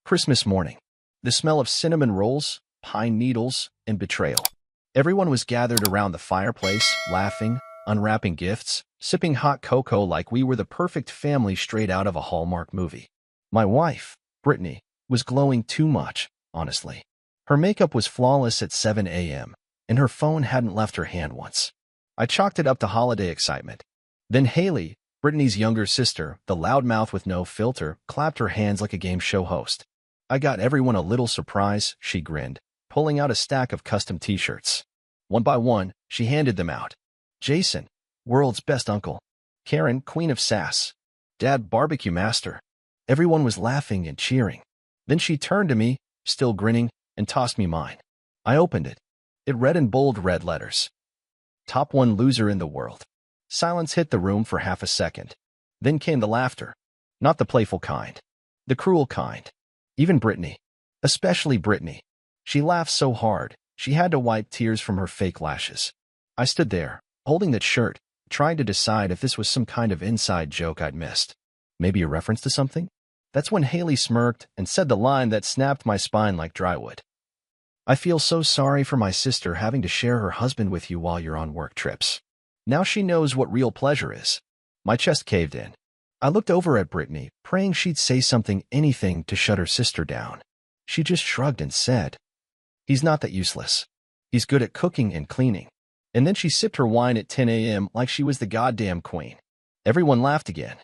Christmas morning. The smell of cinnamon rolls, pine needles, and betrayal. Everyone was gathered around the fireplace, laughing, unwrapping gifts, sipping hot cocoa like we were the perfect family straight out of a Hallmark movie. My wife, Brittany, was glowing too much, honestly. Her makeup was flawless at 7 a.m., and her phone hadn't left her hand once. I chalked it up to holiday excitement. Then Haley, Brittany's younger sister, the loudmouth with no filter, clapped her hands like a game show host. I got everyone a little surprise, she grinned, pulling out a stack of custom t-shirts. One by one, she handed them out. Jason, world's best uncle. Karen, queen of sass. Dad, barbecue master. Everyone was laughing and cheering. Then she turned to me, still grinning, and tossed me mine. I opened it. It read in bold red letters. Top one loser in the world. Silence hit the room for half a second. Then came the laughter. Not the playful kind. The cruel kind. Even Brittany. Especially Brittany. She laughed so hard, she had to wipe tears from her fake lashes. I stood there, holding that shirt, trying to decide if this was some kind of inside joke I'd missed. Maybe a reference to something? That's when Haley smirked and said the line that snapped my spine like drywood. I feel so sorry for my sister having to share her husband with you while you're on work trips. Now she knows what real pleasure is. My chest caved in. I looked over at Brittany, praying she'd say something, anything to shut her sister down. She just shrugged and said, "He's not that useless. He's good at cooking and cleaning." And then she sipped her wine at 10 a.m. like she was the goddamn queen. Everyone laughed again.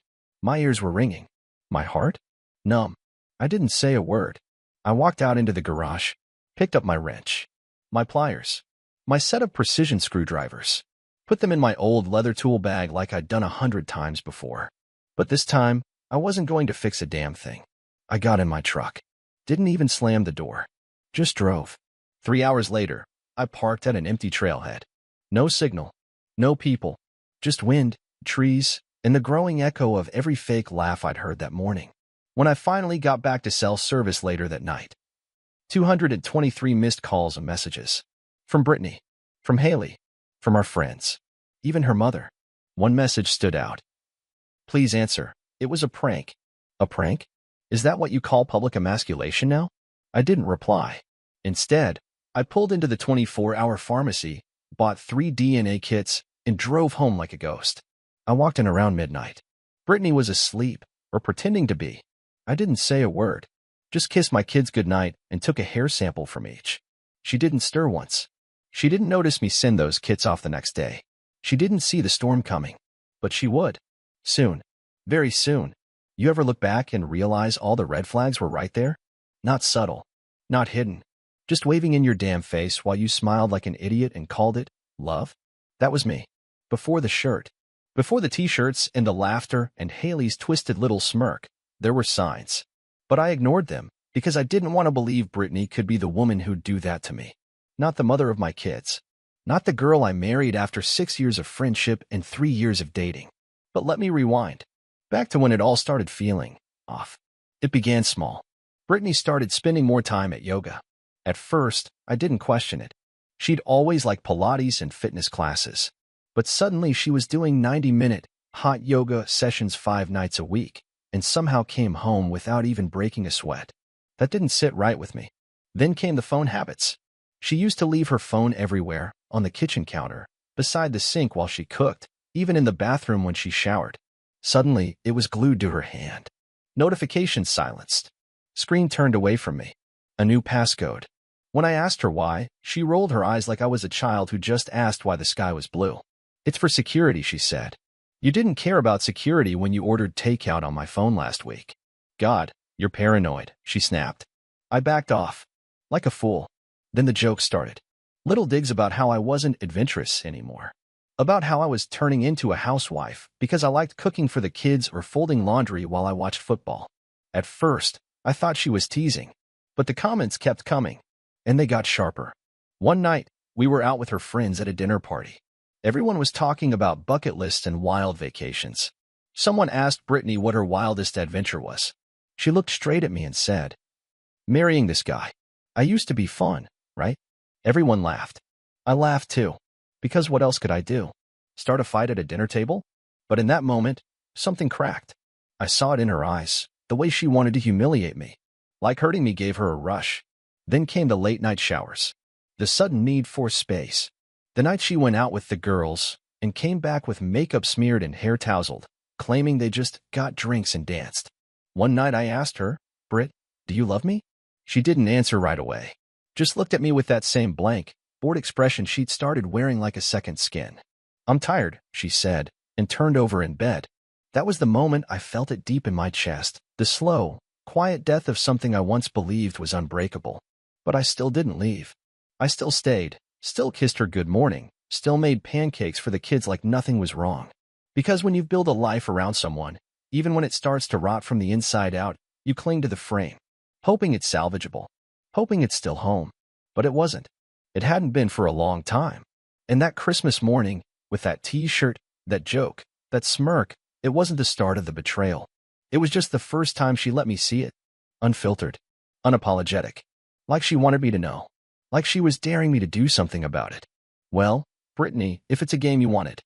My ears were ringing. My heart? Numb. I didn't say a word. I walked out into the garage, picked up my wrench, my pliers, my set of precision screwdrivers, put them in my old leather tool bag like I'd done 100 times before. But this time, I wasn't going to fix a damn thing. I got in my truck. Didn't even slam the door. Just drove. 3 hours later, I parked at an empty trailhead. No signal. No people. Just wind, trees, and the growing echo of every fake laugh I'd heard that morning. When I finally got back to cell service later that night. 223 missed calls and messages. From Brittany. From Haley. From our friends. Even her mother. One message stood out. "Please answer. It was a prank." A prank? Is that what you call public emasculation now? I didn't reply. Instead, I pulled into the 24-hour pharmacy, bought 3 DNA kits, and drove home like a ghost. I walked in around midnight. Brittany was asleep, or pretending to be. I didn't say a word. Just kissed my kids goodnight and took a hair sample from each. She didn't stir once. She didn't notice me send those kits off the next day. She didn't see the storm coming. But she would. Soon. Very soon. You ever look back and realize all the red flags were right there? Not subtle. Not hidden. Just waving in your damn face while you smiled like an idiot and called it love? That was me. Before the shirt. Before the t-shirts and the laughter and Haley's twisted little smirk, there were signs. But I ignored them because I didn't want to believe Brittany could be the woman who'd do that to me. Not the mother of my kids. Not the girl I married after 6 years of friendship and 3 years of dating. But let me rewind. Back to when it all started feeling off. It began small. Brittany started spending more time at yoga. At first, I didn't question it. She'd always liked Pilates and fitness classes. But suddenly she was doing 90-minute hot yoga sessions 5 nights a week and somehow came home without even breaking a sweat. That didn't sit right with me. Then came the phone habits. She used to leave her phone everywhere, on the kitchen counter, beside the sink while she cooked, even in the bathroom when she showered. Suddenly, it was glued to her hand. Notifications silenced. Screen turned away from me. A new passcode. When I asked her why, she rolled her eyes like I was a child who just asked why the sky was blue. "It's for security," she said. "You didn't care about security when you ordered takeout on my phone last week." "God, you're paranoid," she snapped. I backed off. Like a fool. Then the jokes started. Little digs about how I wasn't adventurous anymore. About how I was turning into a housewife because I liked cooking for the kids or folding laundry while I watched football. At first, I thought she was teasing. But the comments kept coming. And they got sharper. One night, we were out with her friends at a dinner party. Everyone was talking about bucket lists and wild vacations. Someone asked Brittany what her wildest adventure was. She looked straight at me and said, "Marrying this guy. I used to be fun, right?" Everyone laughed. I laughed too. Because what else could I do? Start a fight at a dinner table? But in that moment, something cracked. I saw it in her eyes, the way she wanted to humiliate me. Like hurting me gave her a rush. Then came the late-night showers. The sudden need for space. The night she went out with the girls and came back with makeup smeared and hair tousled, claiming they just got drinks and danced. One night I asked her, "Brit, do you love me?" She didn't answer right away. Just looked at me with that same blank, bored expression she'd started wearing like a second skin. "I'm tired," she said, and turned over in bed. That was the moment I felt it deep in my chest, the slow, quiet death of something I once believed was unbreakable. But I still didn't leave. I still stayed, still kissed her good morning, still made pancakes for the kids like nothing was wrong. Because when you've built a life around someone, even when it starts to rot from the inside out, you cling to the frame, hoping it's salvageable, hoping it's still home. But it wasn't. It hadn't been for a long time. And that Christmas morning, with that t-shirt, that joke, that smirk, it wasn't the start of the betrayal. It was just the first time she let me see it. Unfiltered. Unapologetic. Like she wanted me to know. Like she was daring me to do something about it. Well, Brittany, if it's a game you wanted,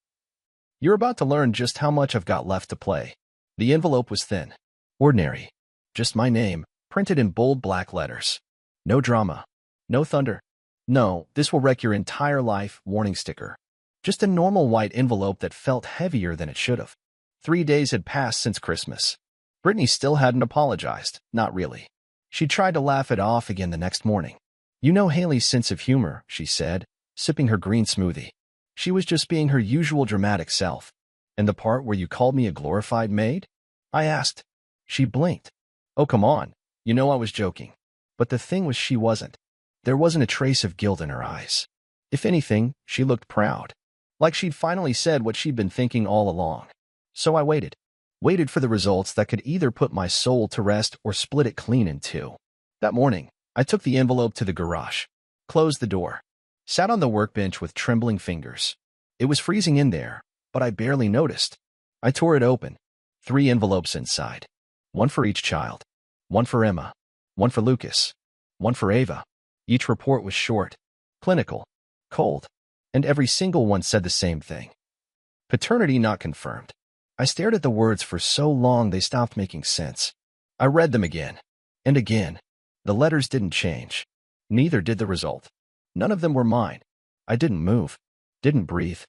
you're about to learn just how much I've got left to play. The envelope was thin. Ordinary. Just my name, printed in bold black letters. No drama. No thunder. No, this will wreck your entire life warning sticker. Just a normal white envelope that felt heavier than it should have. 3 days had passed since Christmas. Brittany still hadn't apologized, not really. She tried to laugh it off again the next morning. "You know Haley's sense of humor," she said, sipping her green smoothie. "She was just being her usual dramatic self." "And the part where you called me a glorified maid?" I asked. She blinked. "Oh, come on. You know I was joking." But the thing was she wasn't. There wasn't a trace of guilt in her eyes. If anything, she looked proud. Like she'd finally said what she'd been thinking all along. So I waited. Waited for the results that could either put my soul to rest or split it clean in two. That morning, I took the envelope to the garage, closed the door, sat on the workbench with trembling fingers. It was freezing in there, but I barely noticed. I tore it open. 3 envelopes inside. One for each child. One for Emma. One for Lucas. One for Ava. Each report was short, clinical, cold, and every single one said the same thing. Paternity not confirmed. I stared at the words for so long they stopped making sense. I read them again and again. The letters didn't change. Neither did the result. None of them were mine. I didn't move. Didn't breathe.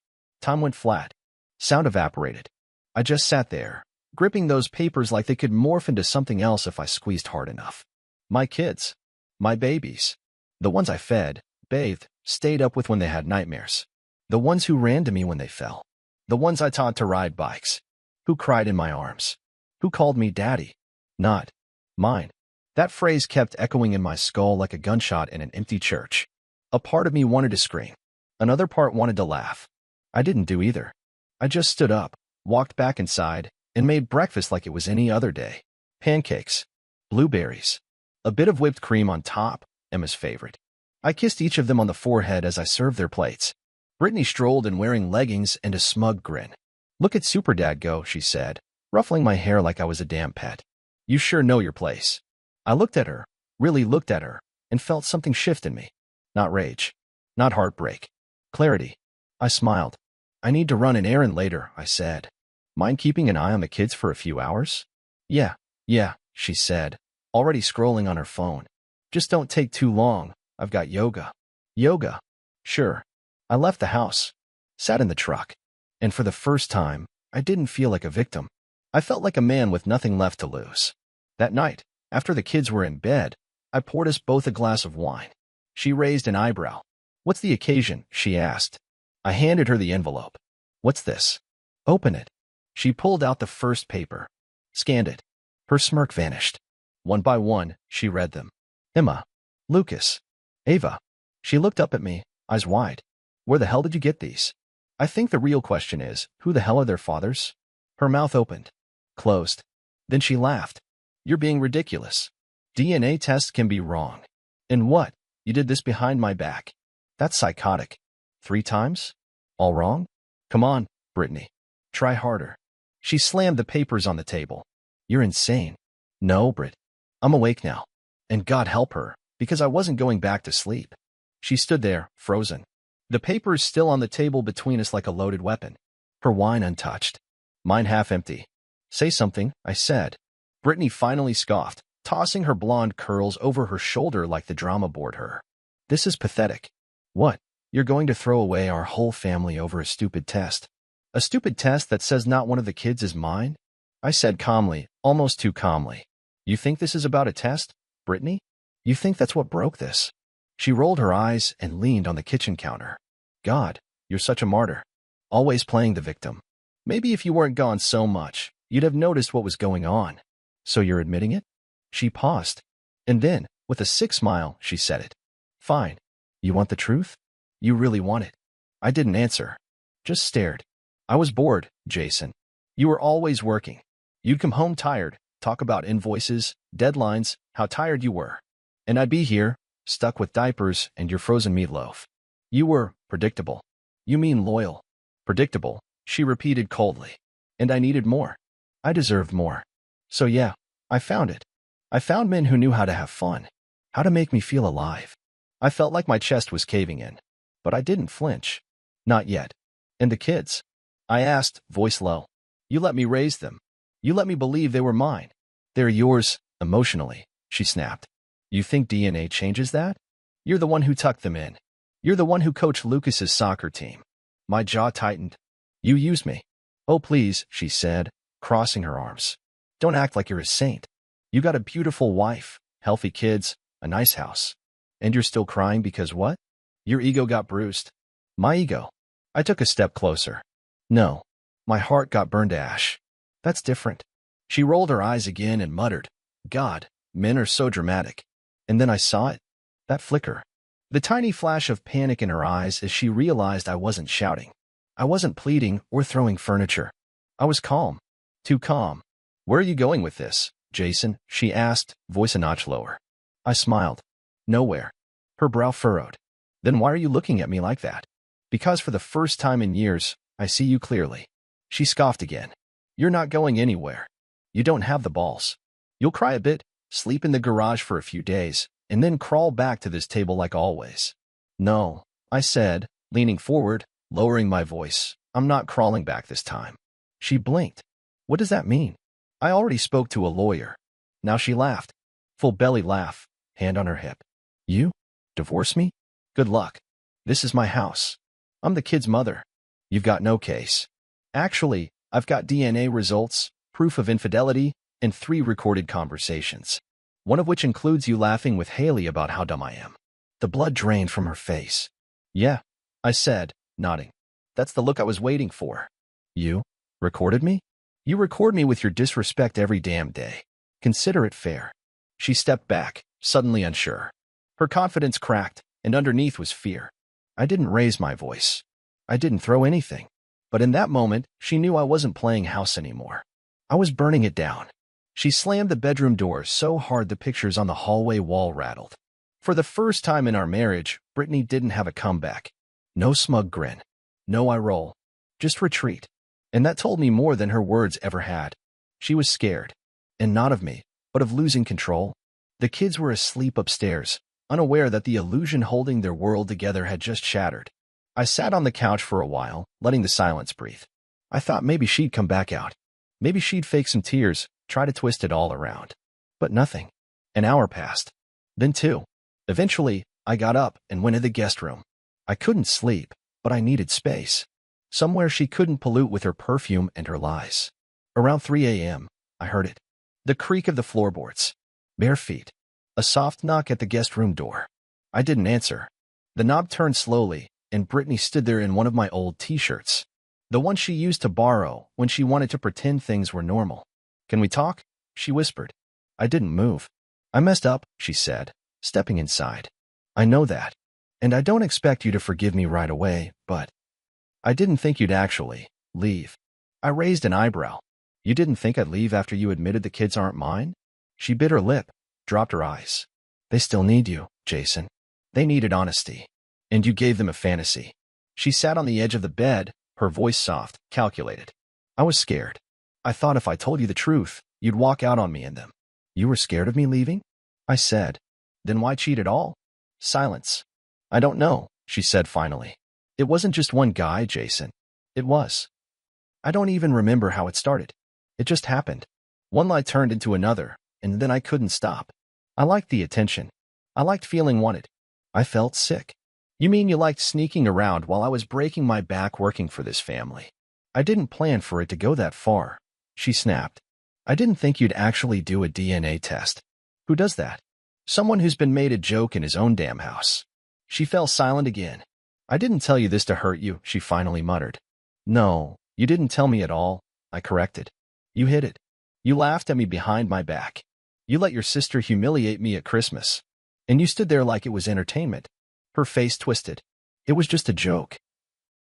Time went flat. Sound evaporated. I just sat there, gripping those papers like they could morph into something else if I squeezed hard enough. My kids. My babies. The ones I fed, bathed, stayed up with when they had nightmares. The ones who ran to me when they fell. The ones I taught to ride bikes. Who cried in my arms. Who called me daddy. Not mine. That phrase kept echoing in my skull like a gunshot in an empty church. A part of me wanted to scream. Another part wanted to laugh. I didn't do either. I just stood up, walked back inside, and made breakfast like it was any other day. Pancakes. Blueberries. A bit of whipped cream on top, Emma's favorite. I kissed each of them on the forehead as I served their plates. Brittany strolled in wearing leggings and a smug grin. "Look at Superdad go," she said, ruffling my hair like I was a damn pet. "You sure know your place." I looked at her, really looked at her, and felt something shift in me. Not rage. Not heartbreak. Clarity. I smiled. "I need to run an errand later," I said. "Mind keeping an eye on the kids for a few hours?" Yeah, she said, already scrolling on her phone. "Just don't take too long. I've got yoga." Yoga? Sure. I left the house, sat in the truck, and for the first time, I didn't feel like a victim. I felt like a man with nothing left to lose. That night, after the kids were in bed, I poured us both a glass of wine. She raised an eyebrow. "What's the occasion?" she asked. I handed her the envelope. "What's this?" "Open it." She pulled out the first paper, scanned it. Her smirk vanished. One by one, she read them. Emma. Lucas. Ava. She looked up at me, eyes wide. "Where the hell did you get these?" "I think the real question is, who the hell are their fathers?" Her mouth opened, closed. Then she laughed. "You're being ridiculous. DNA tests can be wrong. And what? You did this behind my back? That's psychotic. 3 times? All wrong? Come on, Brittany. Try harder." She slammed the papers on the table. "You're insane." "No, Britt. I'm awake now. And God help her, because I wasn't going back to sleep." She stood there, frozen. The papers still on the table between us like a loaded weapon. Her wine untouched. Mine half empty. "Say something," I said. Brittany finally scoffed. tossing her blonde curls over her shoulder like the drama bored her. This is pathetic. What? You're going to throw away our whole family over a stupid test? A stupid test that says not one of the kids is mine? I said calmly, almost too calmly. You think this is about a test, Brittany? You think that's what broke this? She rolled her eyes and leaned on the kitchen counter. God, you're such a martyr. Always playing the victim. Maybe if you weren't gone so much, you'd have noticed what was going on. So you're admitting it? She paused. And then, with a sick smile, she said it. Fine. You want the truth? You really want it? I didn't answer. Just stared. I was bored, Jason. You were always working. You'd come home tired, talk about invoices, deadlines, how tired you were. And I'd be here, stuck with diapers and your frozen meatloaf. You were predictable. You mean loyal. Predictable, she repeated coldly. And I needed more. I deserved more. So yeah, I found it. I found men who knew how to have fun, how to make me feel alive. I felt like my chest was caving in. But I didn't flinch. Not yet. And the kids? I asked, voice low. You let me raise them. You let me believe they were mine. They're yours, emotionally, she snapped. You think DNA changes that? You're the one who tucked them in. You're the one who coached Lucas's soccer team. My jaw tightened. You used me. Oh, please, she said, crossing her arms. Don't act like you're a saint. You got a beautiful wife, healthy kids, a nice house. And you're still crying because what? Your ego got bruised. My ego. I took a step closer. No. My heart got burned to ash. That's different. She rolled her eyes again and muttered, God, men are so dramatic. And then I saw it. That flicker. The tiny flash of panic in her eyes as she realized I wasn't shouting. I wasn't pleading or throwing furniture. I was calm. Too calm. Where are you going with this, Jason? She asked, voice a notch lower. I smiled. Nowhere. Her brow furrowed. Then why are you looking at me like that? Because for the first time in years, I see you clearly. She scoffed again. You're not going anywhere. You don't have the balls. You'll cry a bit, sleep in the garage for a few days, and then crawl back to this table like always. No, I said, leaning forward, lowering my voice. I'm not crawling back this time. She blinked. What does that mean? I already spoke to a lawyer. Now she laughed. Full belly laugh, hand on her hip. You? Divorce me? Good luck. This is my house. I'm the kid's mother. You've got no case. Actually, I've got DNA results, proof of infidelity, and 3 recorded conversations. One of which includes you laughing with Haley about how dumb I am. The blood drained from her face. Yeah, I said, nodding. That's the look I was waiting for. You? Recorded me? You record me with your disrespect every damn day. Consider it fair. She stepped back, suddenly unsure. Her confidence cracked, and underneath was fear. I didn't raise my voice. I didn't throw anything. But in that moment, she knew I wasn't playing house anymore. I was burning it down. She slammed the bedroom door so hard the pictures on the hallway wall rattled. For the first time in our marriage, Brittany didn't have a comeback. No smug grin. No eye roll. Just retreat. And that told me more than her words ever had. She was scared. And not of me, but of losing control. The kids were asleep upstairs, unaware that the illusion holding their world together had just shattered. I sat on the couch for a while, letting the silence breathe. I thought maybe she'd come back out. Maybe she'd fake some tears, try to twist it all around. But nothing. An hour passed. Then 2. Eventually, I got up and went to the guest room. I couldn't sleep, but I needed space. Somewhere she couldn't pollute with her perfume and her lies. Around 3 a.m., I heard it. The creak of the floorboards. Bare feet. A soft knock at the guest room door. I didn't answer. The knob turned slowly, and Brittany stood there in one of my old t-shirts. The one she used to borrow when she wanted to pretend things were normal. Can we talk? She whispered. I didn't move. I messed up, she said, stepping inside. I know that. And I don't expect you to forgive me right away, but I didn't think you'd actually leave. I raised an eyebrow. You didn't think I'd leave after you admitted the kids aren't mine? She bit her lip, dropped her eyes. They still need you, Jason. They needed honesty. And you gave them a fantasy. She sat on the edge of the bed, her voice soft, calculated. I was scared. I thought if I told you the truth, you'd walk out on me and them. You were scared of me leaving? I said. Then why cheat at all? Silence. I don't know, she said finally. It wasn't just one guy, Jason. It was. I don't even remember how it started. It just happened. One lie turned into another, and then I couldn't stop. I liked the attention. I liked feeling wanted. I felt sick. You mean you liked sneaking around while I was breaking my back working for this family? I didn't plan for it to go that far, she snapped. I didn't think you'd actually do a DNA test. Who does that? Someone who's been made a joke in his own damn house. She fell silent again. I didn't tell you this to hurt you, she finally muttered. No, you didn't tell me at all, I corrected. You hid it. You laughed at me behind my back. You let your sister humiliate me at Christmas. And you stood there like it was entertainment. Her face twisted. It was just a joke.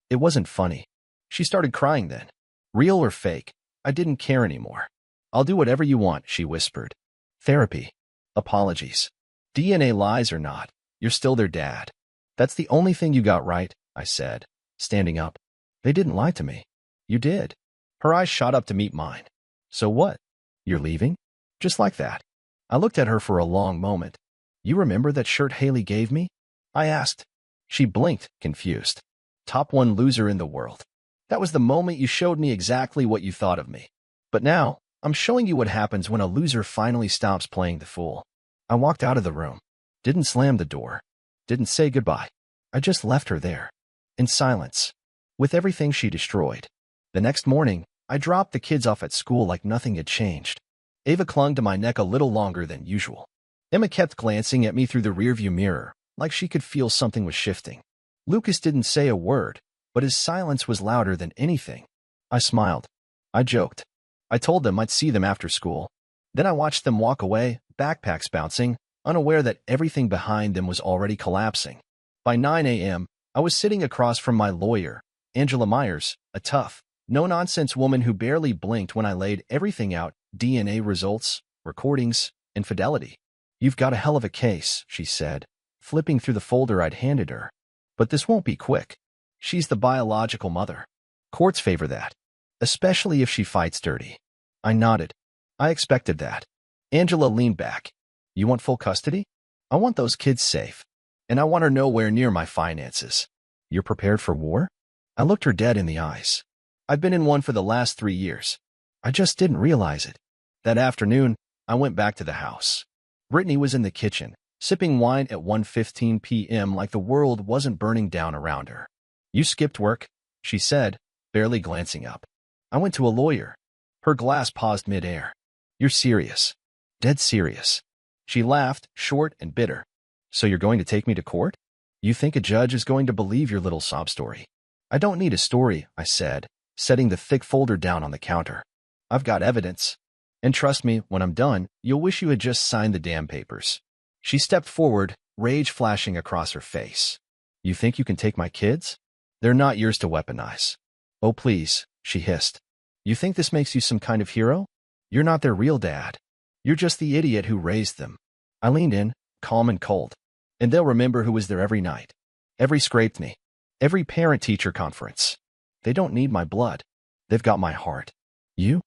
It wasn't funny. She started crying then. Real or fake, I didn't care anymore. I'll do whatever you want, she whispered. Therapy. Apologies. DNA lies or not, you're still their dad. That's the only thing you got right, I said, standing up. They didn't lie to me. You did. Her eyes shot up to meet mine. So what? You're leaving? Just like that. I looked at her for a long moment. You remember that shirt Haley gave me? I asked. She blinked, confused. Top one loser in the world. That was the moment you showed me exactly what you thought of me. But now, I'm showing you what happens when a loser finally stops playing the fool. I walked out of the room. Didn't slam the door. Didn't say goodbye. I just left her there. In silence. With everything she destroyed. The next morning, I dropped the kids off at school like nothing had changed. Ava clung to my neck a little longer than usual. Emma kept glancing at me through the rearview mirror, like she could feel something was shifting. Lucas didn't say a word, but his silence was louder than anything. I smiled. I joked. I told them I'd see them after school. Then I watched them walk away, backpacks bouncing, unaware that everything behind them was already collapsing. By 9 a.m., I was sitting across from my lawyer, Angela Myers, a tough, no-nonsense woman who barely blinked when I laid everything out, DNA results, recordings, infidelity. You've got a hell of a case, she said, flipping through the folder I'd handed her. But this won't be quick. She's the biological mother. Courts favor that, especially if she fights dirty. I nodded. I expected that. Angela leaned back. You want full custody? I want those kids safe. And I want her nowhere near my finances. You're prepared for war? I looked her dead in the eyes. I've been in one for the last 3 years. I just didn't realize it. That afternoon, I went back to the house. Brittany was in the kitchen, sipping wine at 1:15 p.m. like the world wasn't burning down around her. You skipped work, she said, barely glancing up. I went to a lawyer. Her glass paused mid-air. You're serious. Dead serious. She laughed, short and bitter. So you're going to take me to court? You think a judge is going to believe your little sob story? I don't need a story, I said, setting the thick folder down on the counter. I've got evidence. And trust me, when I'm done, you'll wish you had just signed the damn papers. She stepped forward, rage flashing across her face. You think you can take my kids? They're not yours to weaponize. Oh, please, she hissed. You think this makes you some kind of hero? You're not their real dad. You're just the idiot who raised them. I leaned in, calm and cold. And they'll remember who was there every night. Every scraped knee. Every parent-teacher conference. They don't need my blood. They've got my heart. You've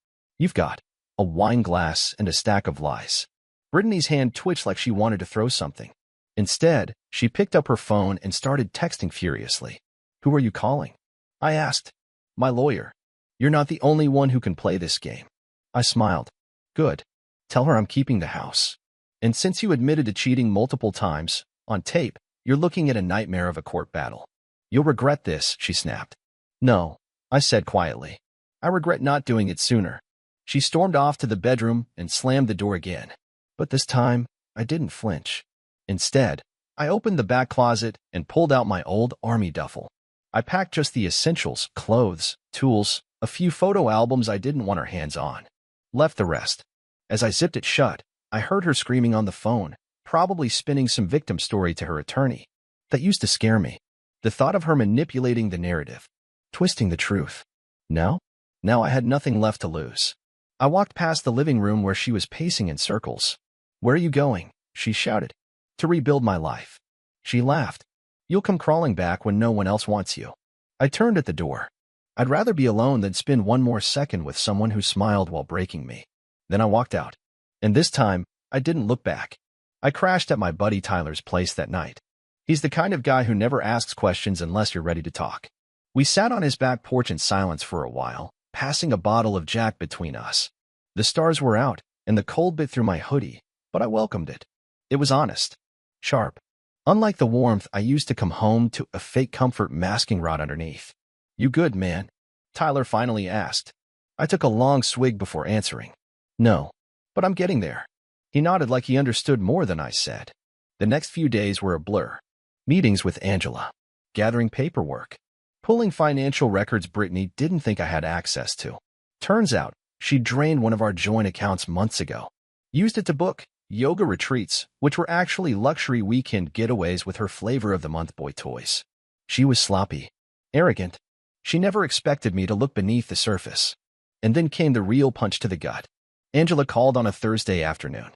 got a wine glass and a stack of lies. Brittany's hand twitched like she wanted to throw something. Instead, she picked up her phone and started texting furiously. Who are you calling? I asked. My lawyer. You're not the only one who can play this game. I smiled. Good. Tell her I'm keeping the house. And since you admitted to cheating multiple times, on tape, you're looking at a nightmare of a court battle. You'll regret this, she snapped. No, I said quietly. I regret not doing it sooner. She stormed off to the bedroom and slammed the door again. But this time, I didn't flinch. Instead, I opened the back closet and pulled out my old army duffel. I packed just the essentials, clothes, tools, a few photo albums I didn't want her hands on. Left the rest. As I zipped it shut, I heard her screaming on the phone, probably spinning some victim story to her attorney. That used to scare me. The thought of her manipulating the narrative, twisting the truth. Now I had nothing left to lose. I walked past the living room where she was pacing in circles. Where are you going? She shouted. To rebuild my life. She laughed. You'll come crawling back when no one else wants you. I turned at the door. I'd rather be alone than spend one more second with someone who smiled while breaking me. Then I walked out. And this time, I didn't look back. I crashed at my buddy Tyler's place that night. He's the kind of guy who never asks questions unless you're ready to talk. We sat on his back porch in silence for a while, passing a bottle of Jack between us. The stars were out, and the cold bit through my hoodie, but I welcomed it. It was honest. Sharp. Unlike the warmth I used to come home to a fake comfort masking rod underneath. "You good, man?" Tyler finally asked. I took a long swig before answering. "No, but I'm getting there." He nodded like he understood more than I said. The next few days were a blur. Meetings with Angela. Gathering paperwork. Pulling financial records Brittany didn't think I had access to. Turns out, she drained one of our joint accounts months ago. Used it to book yoga retreats, which were actually luxury weekend getaways with her flavor of the month boy toys. She was sloppy. Arrogant. She never expected me to look beneath the surface. And then came the real punch to the gut. Angela called on a Thursday afternoon.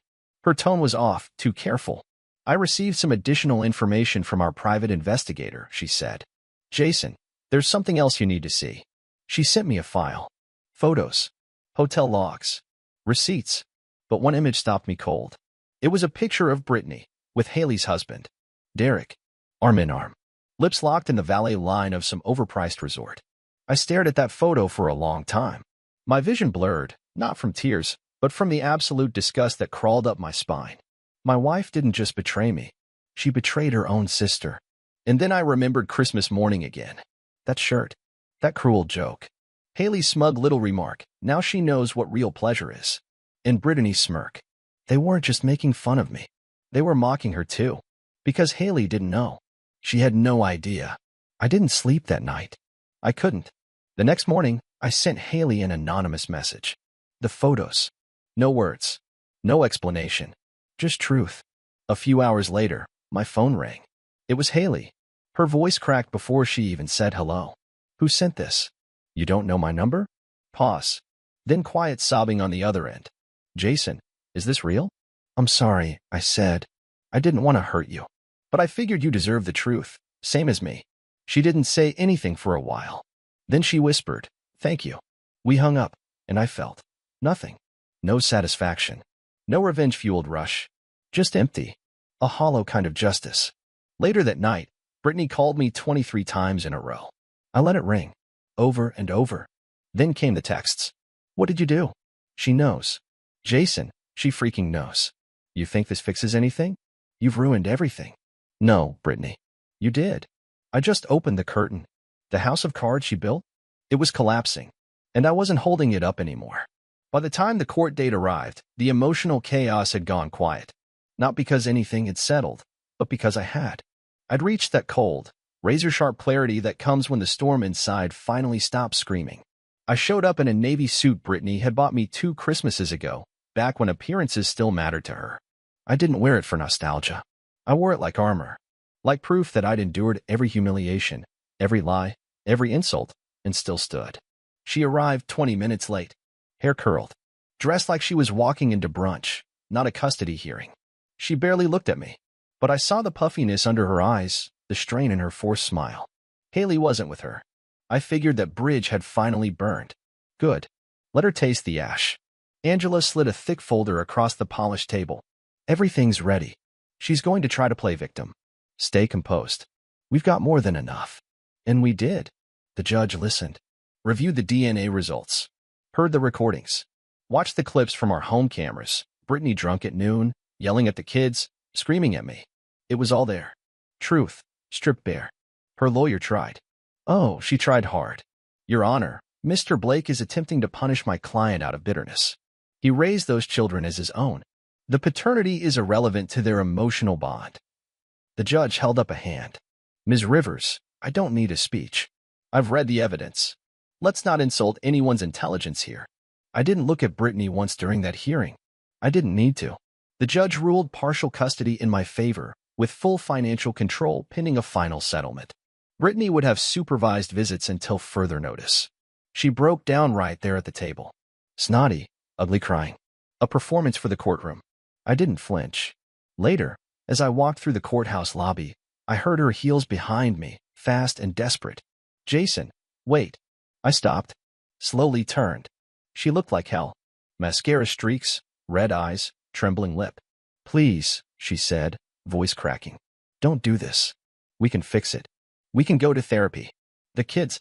Her tone was off, too careful. "I received some additional information from our private investigator," she said. "Jason, there's something else you need to see." She sent me a file. Photos. Hotel logs. Receipts. But one image stopped me cold. It was a picture of Brittany, with Haley's husband, Derek, arm in arm. Lips locked in the valet line of some overpriced resort. I stared at that photo for a long time. My vision blurred, not from tears, but from the absolute disgust that crawled up my spine. My wife didn't just betray me. She betrayed her own sister. And then I remembered Christmas morning again. That shirt. That cruel joke. Haley's smug little remark, "Now she knows what real pleasure is." And Brittany's smirk. They weren't just making fun of me. They were mocking her too. Because Haley didn't know. She had no idea. I didn't sleep that night. I couldn't. The next morning, I sent Haley an anonymous message. The photos. No words. No explanation. Just truth. A few hours later, my phone rang. It was Haley. Her voice cracked before she even said hello. "Who sent this?" "You don't know my number?" Pause. Then quiet sobbing on the other end. "Jason, is this real?" "I'm sorry," I said. "I didn't want to hurt you. But I figured you deserved the truth, same as me." She didn't say anything for a while. Then she whispered, "Thank you." We hung up, and I felt nothing. No satisfaction. No revenge-fueled rush. Just empty. A hollow kind of justice. Later that night, Brittany called me 23 times in a row. I let it ring. Over and over. Then came the texts. "What did you do?" "She knows." "Jason, she freaking knows." "You think this fixes anything? You've ruined everything." "No, Brittany. You did." I just opened the curtain. The house of cards she built? It was collapsing. And I wasn't holding it up anymore. By the time the court date arrived, the emotional chaos had gone quiet. Not because anything had settled, but because I had. I'd reached that cold, razor-sharp clarity that comes when the storm inside finally stops screaming. I showed up in a navy suit Brittany had bought me 2 Christmases ago, back when appearances still mattered to her. I didn't wear it for nostalgia. I wore it like armor. Like proof that I'd endured every humiliation, every lie, every insult, and still stood. She arrived 20 minutes late. Hair curled. Dressed like she was walking into brunch, not a custody hearing. She barely looked at me. But I saw the puffiness under her eyes, the strain in her forced smile. Haley wasn't with her. I figured that bridge had finally burned. Good. Let her taste the ash. Angela slid a thick folder across the polished table. "Everything's ready. She's going to try to play victim. Stay composed. We've got more than enough." And we did. The judge listened. Reviewed the DNA results. Heard the recordings. Watched the clips from our home cameras. Brittany drunk at noon, yelling at the kids, screaming at me. It was all there. Truth, stripped bare. Her lawyer tried. Oh, she tried hard. "Your Honor, Mr. Blake is attempting to punish my client out of bitterness. He raised those children as his own. The paternity is irrelevant to their emotional bond." The judge held up a hand. "Ms. Rivers, I don't need a speech. I've read the evidence. Let's not insult anyone's intelligence here. I didn't look at Brittany once during that hearing. I didn't need to." The judge ruled partial custody in my favor, with full financial control pending a final settlement. Brittany would have supervised visits until further notice. She broke down right there at the table. Snotty, ugly crying. A performance for the courtroom. I didn't flinch. Later, as I walked through the courthouse lobby, I heard her heels behind me, fast and desperate. "Jason, wait." I stopped. Slowly turned. She looked like hell. Mascara streaks, red eyes, trembling lip. "Please," she said, voice cracking. "Don't do this. We can fix it. We can go to therapy. The kids,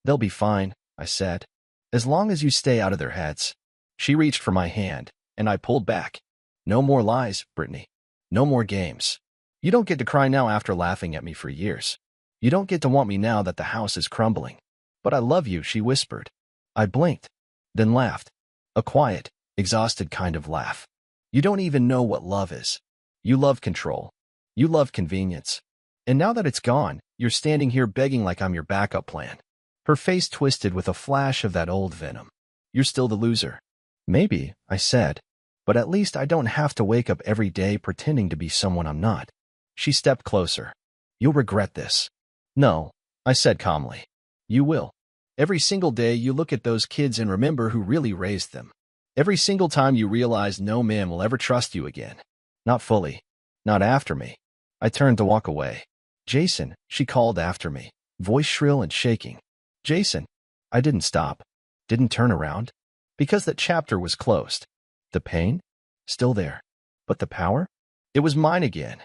they'll be fine," I said. "As long as you stay out of their heads." She reached for my hand, and I pulled back. No more lies, Brittany. No more games. You don't get to cry now after laughing at me for years. You don't get to want me now that the house is crumbling. But I love you, she whispered. I blinked, then laughed. A quiet, exhausted kind of laugh. You don't even know what love is. You love control. You love convenience. And now that it's gone, you're standing here begging like I'm your backup plan. Her face twisted with a flash of that old venom. You're still the loser. Maybe, I said. But at least I don't have to wake up every day pretending to be someone I'm not. She stepped closer. You'll regret this. No, I said calmly. You will. Every single day you look at those kids and remember who really raised them. Every single time you realize no man will ever trust you again. Not fully. Not after me. I turned to walk away. Jason, she called after me, voice shrill and shaking. Jason. I didn't stop. Didn't turn around. Because that chapter was closed. The pain? Still there. But the power? It was mine again.